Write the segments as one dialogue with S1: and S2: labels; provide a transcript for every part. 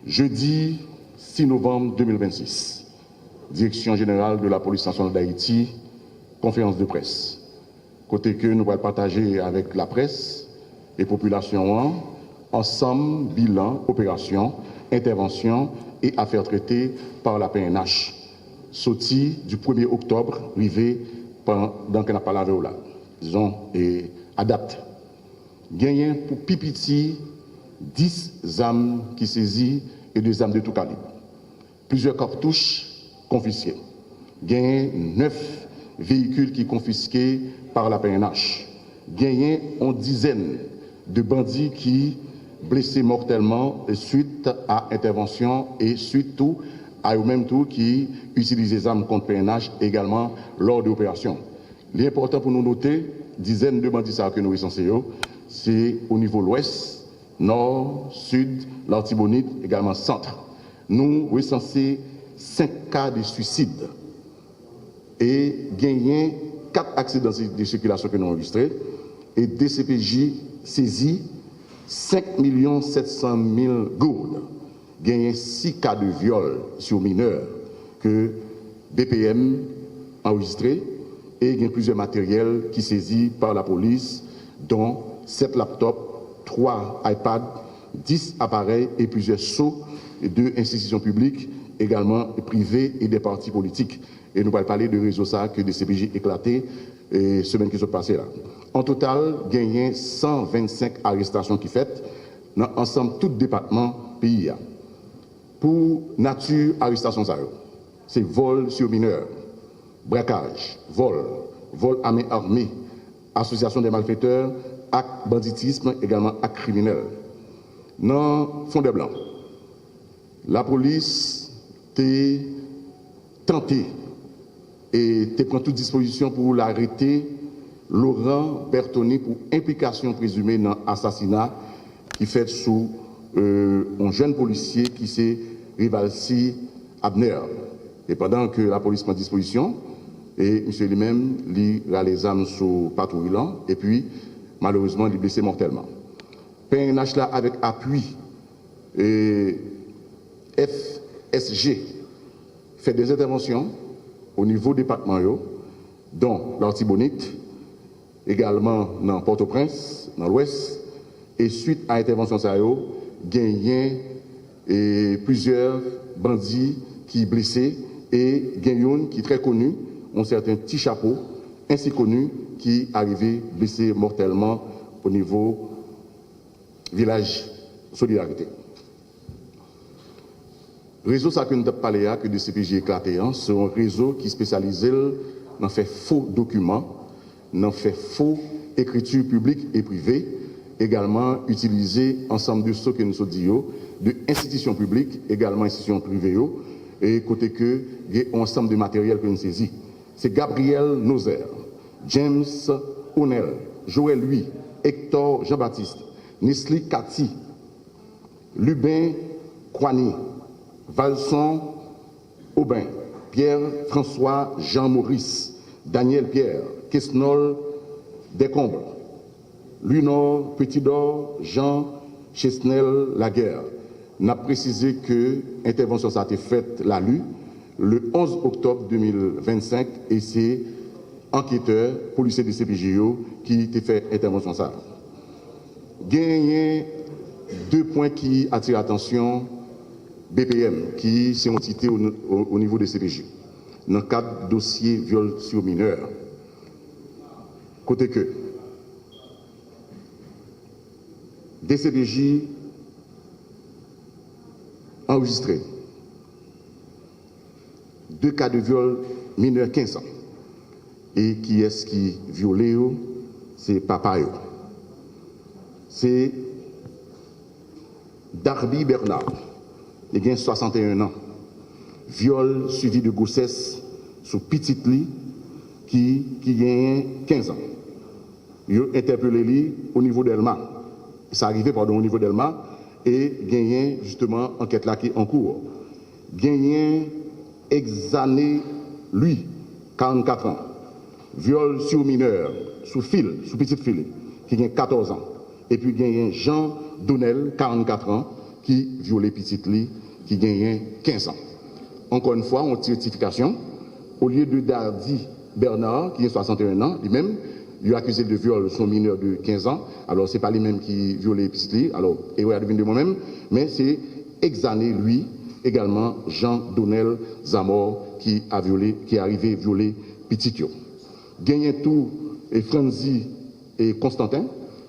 S1: Jeudi 6 novembre 2026, Direction générale de la police nationale d'Haïti, conférence de presse. Côté que nous allons partager avec la presse et population ensemble, bilan, opération, intervention et affaires traitées par la PNH. Sorti du 1er octobre, arrivé dans la parole là. Disons, et adapte. Gagné pour Pipiti 10 armes qui saisies et 2 armes de tout calibre. Plusieurs cartouches confisquées. Gagné 9 véhicules qui confisqués par la PNH. Gagné une dizaine de bandits qui blessés mortellement suite à intervention et suite tout à eux-mêmes tout qui utilisent les armes contre PNH également lors de l'opération. L'important pour nous noter, dizaines de bandits que nous recensons, c'est au niveau l'ouest, nord, sud, l'Artibonite, également centre. Nous recensons 5 cas de suicide et gagné 4 accidents de circulation que nous avons enregistrés et DCPJ saisi 5 700 000 gourdes. Gagné 6 cas de viol sur mineurs que BPM a enregistrés et il y a plusieurs matériels qui saisis par la police, dont 7 laptops, 3 iPads, 10 appareils et plusieurs sceaux de institutions publiques, également privées et des partis politiques. Et nous allons parler de réseaux ça que des CPJ éclatés et semaine qui sont passées là. En total, gagné 125 arrestations qui faites dans ensemble tout département pays. Pour nature arrestation c'est vol sur mineurs, braquage, vol à main armée, association des malfaiteurs, acte banditisme, également acte criminel. Dans Fond des Blancs, la police t'a tenté et t'a pris toute disposition pour l'arrêter Laurent Bertoni pour implication présumée dans l'assassinat qui fait sous un jeune policier qui s'est Rivalsi Abner. Et pendant que la police prend disposition, et monsieur lui-même, il a les armes sous patrouille et puis malheureusement il est blessé mortellement. PNH là avec appui et FSG fait des interventions au niveau département, dont l'Artibonite, également dans Port-au-Prince, dans l'Ouest, et suite à l'intervention ça gagné et plusieurs bandits qui blessés et Gagnon qui est très connu, ont certains petits chapeaux ainsi connus qui arrivaient blessés mortellement au niveau village Solidarité. Le réseau ça que nous avons parlé que de CPJ éclaté, c'est un réseau qui est spécialisé dans fait faux documents, dans fait faux écriture publique et privée, également utiliser ensemble de ce que nous avons dit, de institutions publiques, également institutions privées, et côté que il y a un ensemble de matériel que nous saisit. C'est Gabriel Nozer, James O'Neill, Joël Louis, Hector Jean-Baptiste, Nesli Cathy, Lubin Kwani, Valson Aubin, Pierre-François Jean-Maurice, Daniel Pierre, Quesnol Descombres, Lunor Petitdor, Jean Chesnel Laguerre. N'a précisé que l'intervention a été faite la lue le 11 octobre 2025 et c'est enquêteur, policier de CPJO qui a fait intervention ça. Gagné 2 points qui attirent l'attention BPM, qui c'est une entité au niveau des CPJ, dans le cadre dossier viol sur mineur. Côté que des CPJ enregistrés, 2 cas de viol mineur 15 ans. Et qui est-ce qui violé? C'est papa. C'est Darby Bernard, il a 61 ans. Viol suivi de grossesse sous petite lit qui a 15 ans. Il a interpellé lui au niveau d'Elma. Ça arrivait au niveau d'Elma et gagné justement enquête là qui est en cours. Gagné exané lui 44 ans. Viol sur mineur, sous petite fille, qui a 14 ans. Et puis, il y a Jean Donnel, 44 ans, qui violait petite li qui gagnait 15 ans. Encore une fois, on tire rectification. Au lieu de Dardy Bernard, qui a 61 ans, lui-même, il est accusé de viol son mineur de 15 ans. Alors, ce n'est pas lui-même qui violait petite li. Alors, et ouais, devine de moi-même, mais c'est exané lui, également Jean Donnel Zamor, qui est arrivé à violer petit yo. Gagné tout et Franzi et Constantin,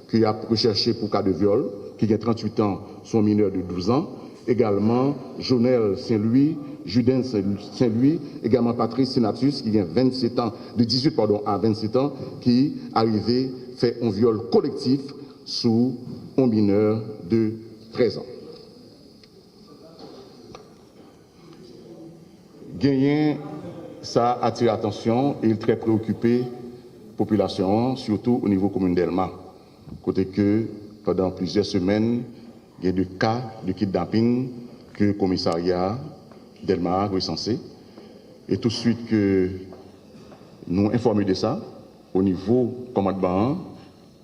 S1: qui a recherché pour cas de viol, qui a 38 ans, son mineur de 12 ans. Également Jonel Saint-Louis, Juden Saint-Louis, également Patrice Senatus, qui vient 27 ans, de 18 à 27 ans, qui arrivé fait un viol collectif sous un mineur de 13 ans. Gagné, ça attire l'attention et il est très préoccupé population, surtout au niveau commune d'Elma. Côté que pendant plusieurs semaines, il y a des cas de kidnapping que le commissariat d'Elma a recensé. Et tout de suite que nous informons de ça, au niveau commandement,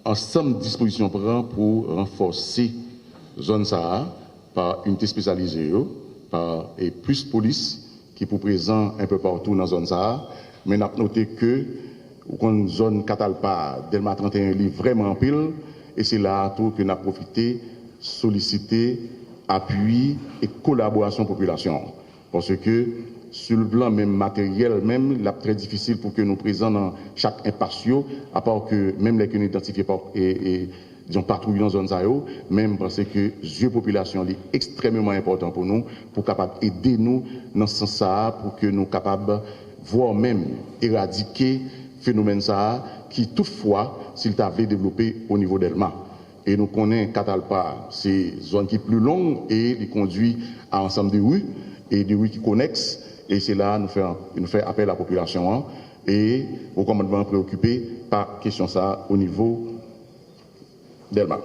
S1: ensemble de dispositions pour renforcer la zone Sahara par unité spécialisée, par et plus police qui est pour présent un peu partout dans la zone Sahara. Mais nous avons noté que une zone Catalpa, Delma 31 est vraiment en pile, et c'est là tout que nous avons profité, solliciter appui et collaboration population. Parce que sur le plan même matériel, même, il est très difficile pour que nous présents dans chaque impassio, à part que même les que nous identifions et disons patrouillent dans la zone Zao, même parce que yeux population est extrêmement important pour nous, pour capable aider nous dans ce sens-là, pour que nous capables voire même éradiquer phénomène ça qui toutefois s'il t'avait développé au niveau d'Elma. Et nous connaissons Catalpa, c'est une zone qui est plus longue et qui conduit à un ensemble de rues et des rues qui connexent. Et c'est là nous fait appel à la population et au commandement préoccupé par question ça au niveau d'Elma.